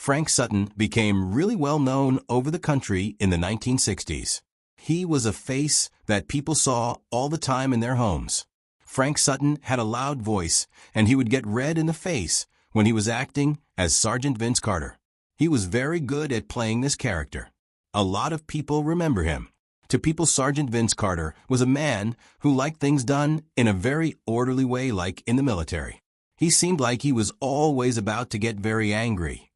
Frank Sutton became really well known over the country in the 1960s. He was a face that people saw all the time in their homes. Frank Sutton had a loud voice, and he would get red in the face when he was acting as Sergeant Vince Carter. He was very good at playing this character. A lot of people remember him. To people, Sergeant Vince Carter was a man who liked things done in a very orderly way, like in the military. He seemed like he was always about to get very angry.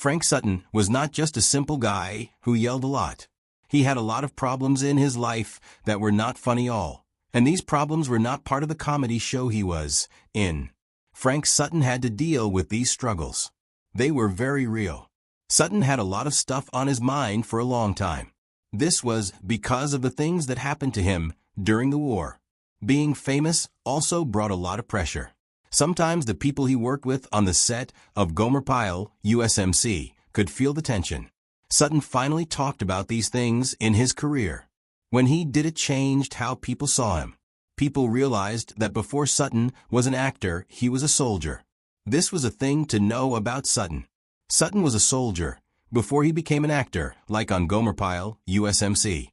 Frank Sutton was not just a simple guy who yelled a lot. He had a lot of problems in his life that were not funny at all, and these problems were not part of the comedy show he was in. Frank Sutton had to deal with these struggles. They were very real. Sutton had a lot of stuff on his mind for a long time. This was because of the things that happened to him during the war. Being famous also brought a lot of pressure. Sometimes the people he worked with on the set of Gomer Pyle, USMC, could feel the tension. Sutton finally talked about these things in his career. When he did, it changed how people saw him. People realized that before Sutton was an actor, he was a soldier. This was a thing to know about Sutton. Sutton was a soldier before he became an actor, like on Gomer Pyle, USMC.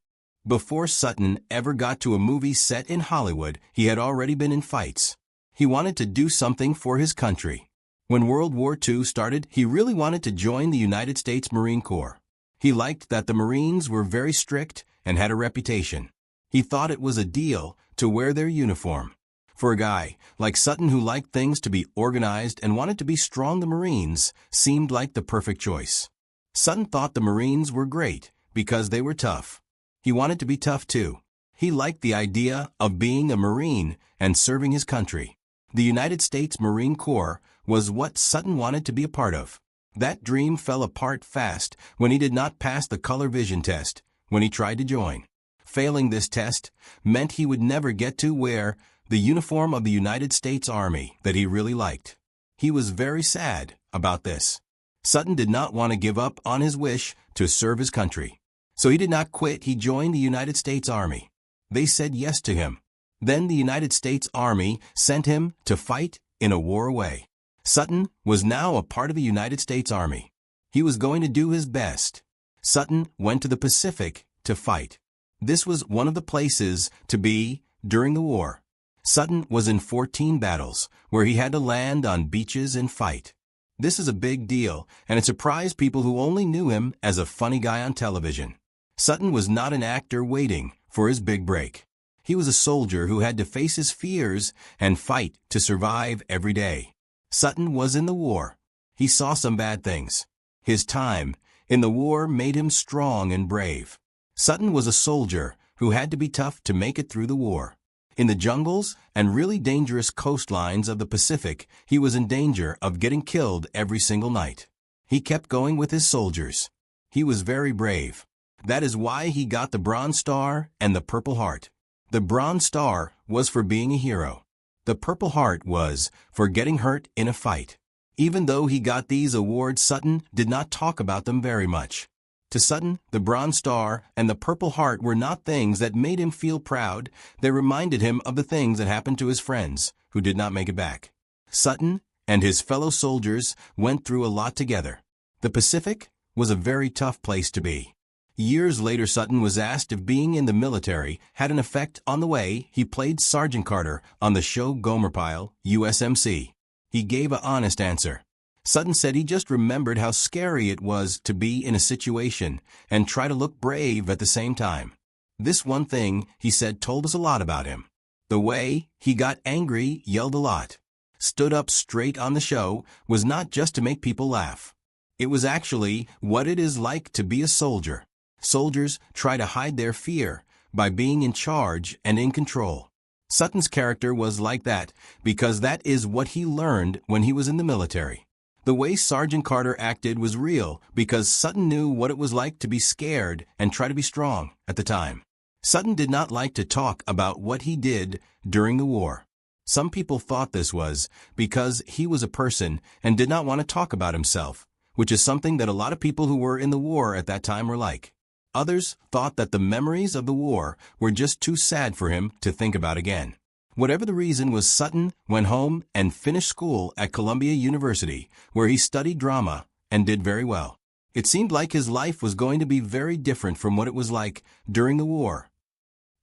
Before Sutton ever got to a movie set in Hollywood, he had already been in fights. He wanted to do something for his country. When World War II started, he really wanted to join the United States Marine Corps. He liked that the Marines were very strict and had a reputation. He thought it was a deal to wear their uniform. For a guy like Sutton who liked things to be organized and wanted to be strong, the Marines seemed like the perfect choice. Sutton thought the Marines were great because they were tough. He wanted to be tough too. He liked the idea of being a Marine and serving his country. The United States Marine Corps was what Sutton wanted to be a part of. That dream fell apart fast when he did not pass the color vision test when he tried to join. Failing this test meant he would never get to wear the uniform of the United States Army that he really liked. He was very sad about this. Sutton did not want to give up on his wish to serve his country. So he did not quit. He joined the United States Army. They said yes to him. Then the United States Army sent him to fight in a war away. Sutton was now a part of the United States Army. He was going to do his best. Sutton went to the Pacific to fight. This was one of the places to be during the war. Sutton was in 14 battles where he had to land on beaches and fight. This is a big deal, and it surprised people who only knew him as a funny guy on television. Sutton was not an actor waiting for his big break. He was a soldier who had to face his fears and fight to survive every day. Sutton was in the war. He saw some bad things. His time in the war made him strong and brave. Sutton was a soldier who had to be tough to make it through the war. In the jungles and really dangerous coastlines of the Pacific, he was in danger of getting killed every single night. He kept going with his soldiers. He was very brave. That is why he got the Bronze Star and the Purple Heart. The Bronze Star was for being a hero. The Purple Heart was for getting hurt in a fight. Even though he got these awards, Sutton did not talk about them very much. To Sutton, the Bronze Star and the Purple Heart were not things that made him feel proud. They reminded him of the things that happened to his friends who did not make it back. Sutton and his fellow soldiers went through a lot together. The Pacific was a very tough place to be. Years later, Sutton was asked if being in the military had an effect on the way he played Sergeant Carter on the show Gomer Pyle, USMC. He gave an honest answer. Sutton said he just remembered how scary it was to be in a situation and try to look brave at the same time. This one thing, he said, told us a lot about him. The way he got angry, yelled a lot, stood up straight on the show, was not just to make people laugh. It was actually what it is like to be a soldier. Soldiers try to hide their fear by being in charge and in control. Sutton's character was like that because that is what he learned when he was in the military. The way Sergeant Carter acted was real because Sutton knew what it was like to be scared and try to be strong at the time. Sutton did not like to talk about what he did during the war. Some people thought this was because he was a person and did not want to talk about himself, which is something that a lot of people who were in the war at that time were like. Others thought that the memories of the war were just too sad for him to think about again. Whatever the reason was, Sutton went home and finished school at Columbia University, where he studied drama and did very well. It seemed like his life was going to be very different from what it was like during the war.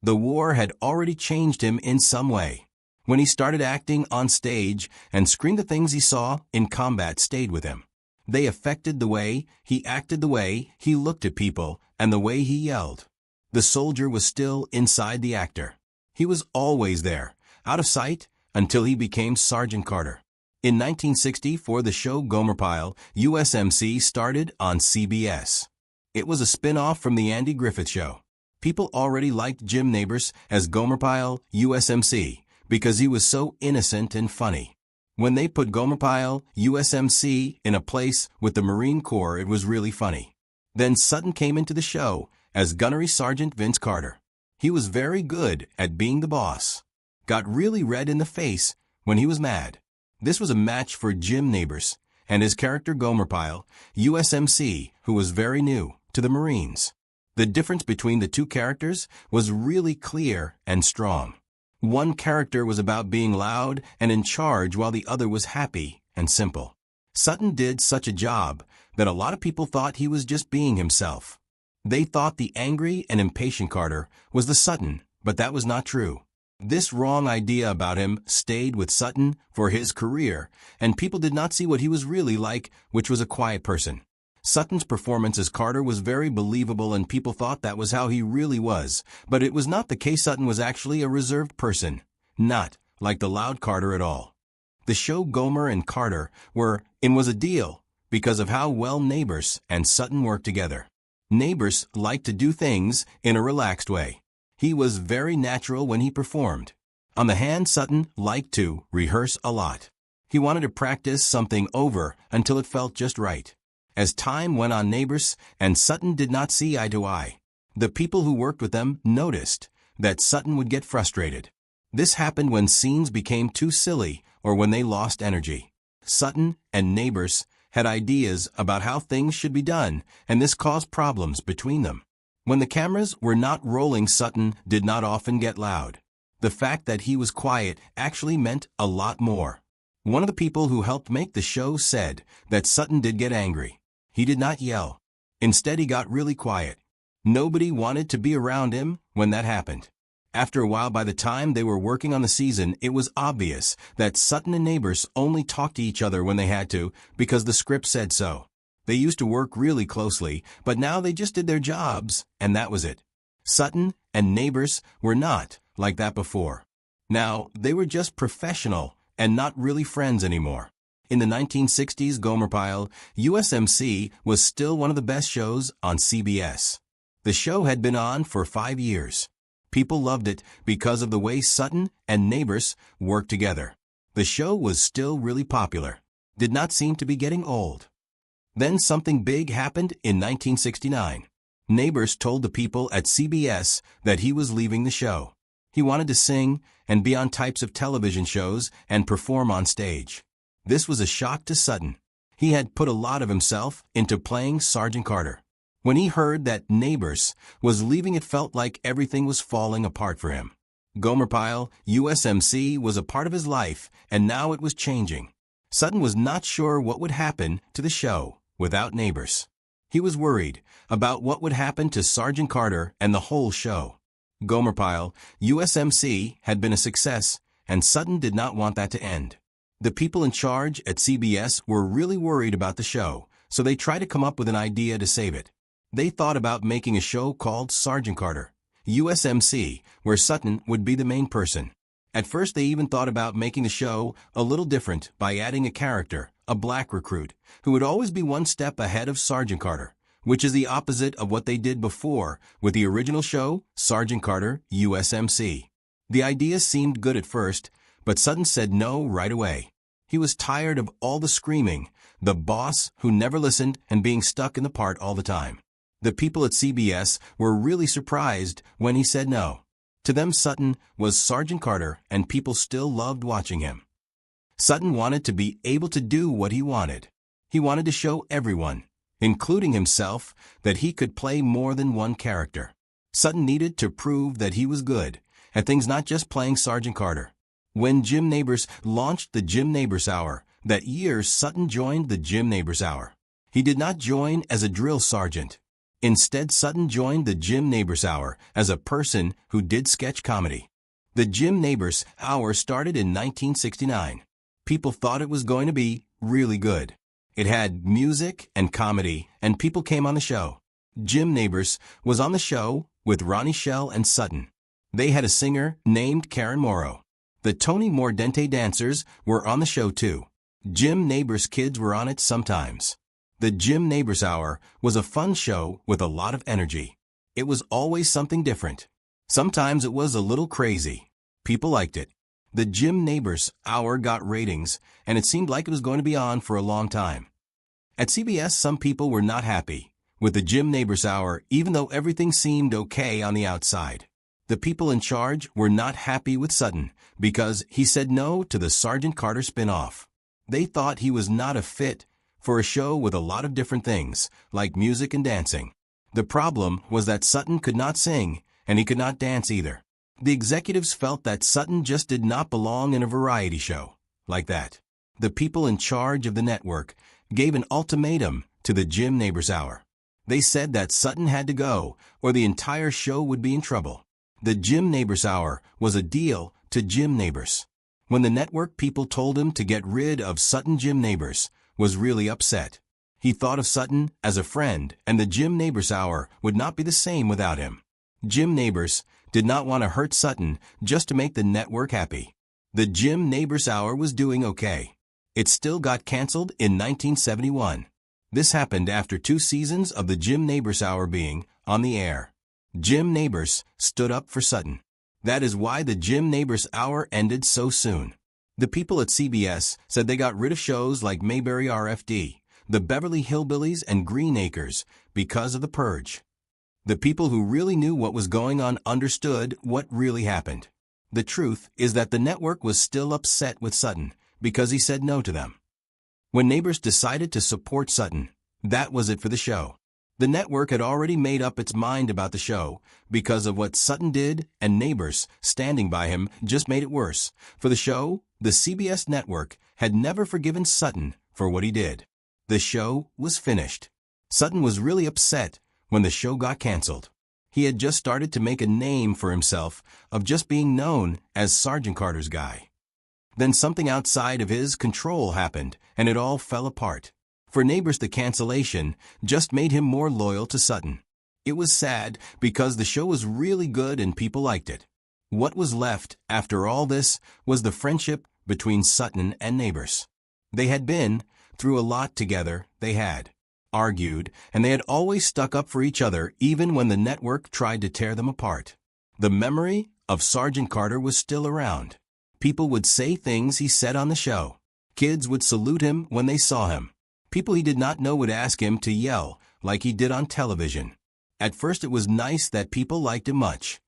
The war had already changed him in some way. When he started acting on stage and screen, the things he saw in combat stayed with him. They affected the way he acted, the way he looked at people, and the way he yelled. The soldier was still inside the actor. He was always there, out of sight, until he became Sergeant Carter. In 1964, the show Gomer Pyle, USMC, started on CBS. It was a spin-off from the Andy Griffith Show. People already liked Jim Nabors as Gomer Pyle, USMC, because he was so innocent and funny. When they put Gomer Pyle, USMC, in a place with the Marine Corps, it was really funny. Then Sutton came into the show as Gunnery Sergeant Vince Carter. He was very good at being the boss. Got really red in the face when he was mad. This was a match for Jim Nabors and his character Gomer Pyle, USMC, who was very new to the Marines. The difference between the two characters was really clear and strong. One character was about being loud and in charge, while the other was happy and simple. Sutton did such a job that a lot of people thought he was just being himself. They thought the angry and impatient Carter was the Sutton, but that was not true. This wrong idea about him stayed with Sutton for his career, and people did not see what he was really like, which was a quiet person. Sutton's performance as Carter was very believable, and people thought that was how he really was, but it was not the case. Sutton was actually a reserved person, not like the loud Carter at all. The show Gomer and Carter was a deal because of how well Nabors and Sutton worked together. Nabors liked to do things in a relaxed way. He was very natural when he performed. On the hand, Sutton liked to rehearse a lot. He wanted to practice something over until it felt just right. As time went on, Nabors and Sutton did not see eye to eye. The people who worked with them noticed that Sutton would get frustrated. This happened when scenes became too silly or when they lost energy. Sutton and Nabors had ideas about how things should be done, and this caused problems between them. When the cameras were not rolling, Sutton did not often get loud. The fact that he was quiet actually meant a lot more. One of the people who helped make the show said that Sutton did get angry. He did not yell. Instead, he got really quiet. Nobody wanted to be around him when that happened. After a while, by the time they were working on the season, it was obvious that Sutton and Nabors only talked to each other when they had to because the script said so. They used to work really closely, but now they just did their jobs, and that was it. Sutton and Nabors were not like that before. Now, they were just professional and not really friends anymore. In the 1960s, Gomer Pyle, USMC, was still one of the best shows on CBS. The show had been on for 5 years. People loved it because of the way Sutton and Nabors worked together. The show was still really popular. Did not seem to be getting old. Then something big happened in 1969. Nabors told the people at CBS that he was leaving the show. He wanted to sing and be on types of television shows and perform on stage. This was a shock to Sutton. He had put a lot of himself into playing Sergeant Carter. When he heard that Nabors was leaving, it felt like everything was falling apart for him. Gomer Pyle, USMC, was a part of his life, and now it was changing. Sutton was not sure what would happen to the show without Nabors. He was worried about what would happen to Sergeant Carter and the whole show. Gomer Pyle, USMC, had been a success, and Sutton did not want that to end. The people in charge at CBS were really worried about the show, so they tried to come up with an idea to save it. They thought about making a show called Sergeant Carter, USMC, where Sutton would be the main person. At first, they even thought about making the show a little different by adding a character, a black recruit, who would always be one step ahead of Sergeant Carter, which is the opposite of what they did before with the original show, Sergeant Carter, USMC. The idea seemed good at first, but Sutton said no right away. He was tired of all the screaming, the boss who never listened, and being stuck in the part all the time. The people at CBS were really surprised when he said no. To them, Sutton was Sergeant Carter, and people still loved watching him. Sutton wanted to be able to do what he wanted. He wanted to show everyone, including himself, that he could play more than one character. Sutton needed to prove that he was good at things, not just playing Sergeant Carter. When Jim Nabors launched the Jim Nabors Hour that year, Sutton joined the Jim Nabors Hour. He did not join as a drill sergeant. Instead, Sutton joined the Jim Nabors Hour as a person who did sketch comedy. The Jim Nabors Hour started in 1969. People thought it was going to be really good. It had music and comedy, and people came on the show. Jim Nabors was on the show with Ronnie Shell and Sutton. They had a singer named Karen Morrow. The Tony Mordente dancers were on the show too. Jim Nabors' kids were on it sometimes. The Jim Nabors Hour was a fun show with a lot of energy. It was always something different. Sometimes it was a little crazy. People liked it. The Jim Nabors Hour got ratings, and it seemed like it was going to be on for a long time. At CBS, some people were not happy with the Jim Nabors Hour, even though everything seemed okay on the outside. The people in charge were not happy with Sutton because he said no to the Sergeant Carter spin-off. They thought he was not a fit for a show with a lot of different things, like music and dancing. The problem was that Sutton could not sing, and he could not dance either. The executives felt that Sutton just did not belong in a variety show like that. The people in charge of the network gave an ultimatum to the Jim Nabors Hour. They said that Sutton had to go, or the entire show would be in trouble. The Jim Nabors Hour was a deal to Jim Nabors. When the network people told him to get rid of Sutton, Jim Nabors was really upset. He thought of Sutton as a friend, and the Jim Nabors Hour would not be the same without him. Jim Nabors did not want to hurt Sutton just to make the network happy. The Jim Nabors Hour was doing okay. It still got canceled in 1971. This happened after 2 seasons of the Jim Nabors Hour being on the air. Jim Nabors stood up for Sutton. That is why the Jim Nabors Hour ended so soon. The people at CBS said they got rid of shows like Mayberry RFD, the Beverly Hillbillies, and Green Acres because of the purge. The people who really knew what was going on understood what really happened. The truth is that the network was still upset with Sutton because he said no to them. When Nabors decided to support Sutton, that was it for the show. The network had already made up its mind about the show because of what Sutton did, and Nabors standing by him just made it worse. For the show, the CBS network had never forgiven Sutton for what he did. The show was finished. Sutton was really upset when the show got canceled. He had just started to make a name for himself of just being known as Sergeant Carter's guy. Then something outside of his control happened, and it all fell apart. For Nabors, the cancellation just made him more loyal to Sutton. It was sad because the show was really good and people liked it. What was left after all this was the friendship between Sutton and Nabors. They had been through a lot together. They had argued, and they had always stuck up for each other even when the network tried to tear them apart. The memory of Sergeant Carter was still around. People would say things he said on the show. Kids would salute him when they saw him. People he did not know would ask him to yell like he did on television. At first it was nice that people liked him much.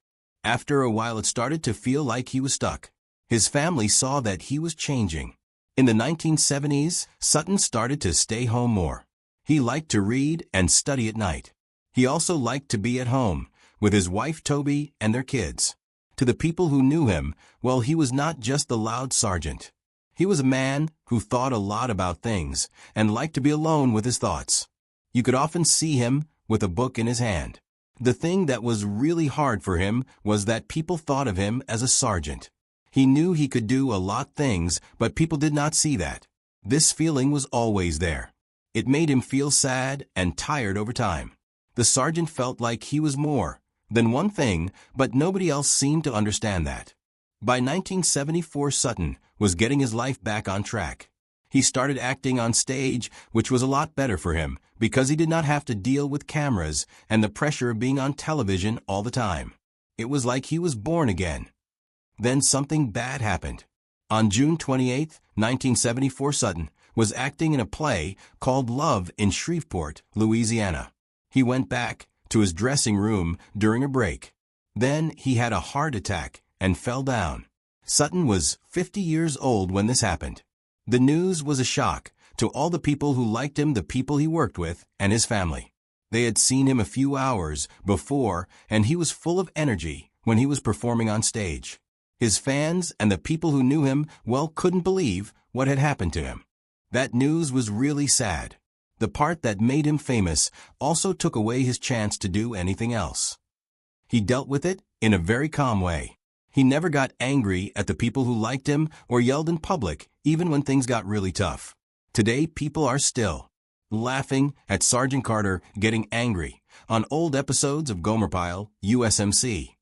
After a while it started to feel like he was stuck. His family saw that he was changing. In the 1970s, Sutton started to stay home more. He liked to read and study at night. He also liked to be at home with his wife Toby and their kids. To the people who knew him, well, he was not just the loud sergeant. He was a man who thought a lot about things and liked to be alone with his thoughts. You could often see him with a book in his hand. The thing that was really hard for him was that people thought of him as a sergeant. He knew he could do a lot of things, but people did not see that. This feeling was always there. It made him feel sad and tired over time. The sergeant felt like he was more than one thing, but nobody else seemed to understand that. By 1974, Sutton was getting his life back on track. He started acting on stage, which was a lot better for him because he did not have to deal with cameras and the pressure of being on television all the time. It was like he was born again. Then something bad happened. On June 28, 1974, Sutton was acting in a play called Love in Shreveport, Louisiana. He went back to his dressing room during a break. Then he had a heart attack and fell down. Sutton was 50 years old when this happened. The news was a shock to all the people who liked him, the people he worked with, and his family. They had seen him a few hours before, and he was full of energy when he was performing on stage. His fans and the people who knew him well couldn't believe what had happened to him. That news was really sad. The part that made him famous also took away his chance to do anything else. He dealt with it in a very calm way. He never got angry at the people who liked him or yelled in public, even when things got really tough. Today, people are still laughing at Sergeant Carter getting angry on old episodes of Gomer Pyle, USMC.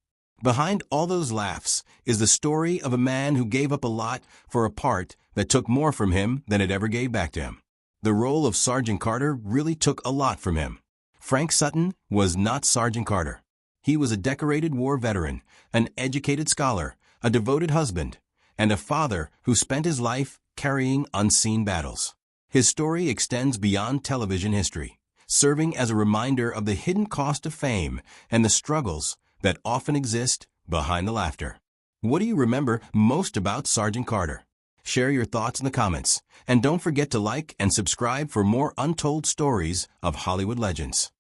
Behind all those laughs is the story of a man who gave up a lot for a part that took more from him than it ever gave back to him. The role of Sergeant Carter really took a lot from him. Frank Sutton was not Sergeant Carter. He was a decorated war veteran, an educated scholar, a devoted husband, and a father who spent his life carrying unseen battles. His story extends beyond television history, serving as a reminder of the hidden cost of fame and the struggles that often exist behind the laughter. What do you remember most about Sergeant Carter? Share your thoughts in the comments, and don't forget to like and subscribe for more untold stories of Hollywood legends.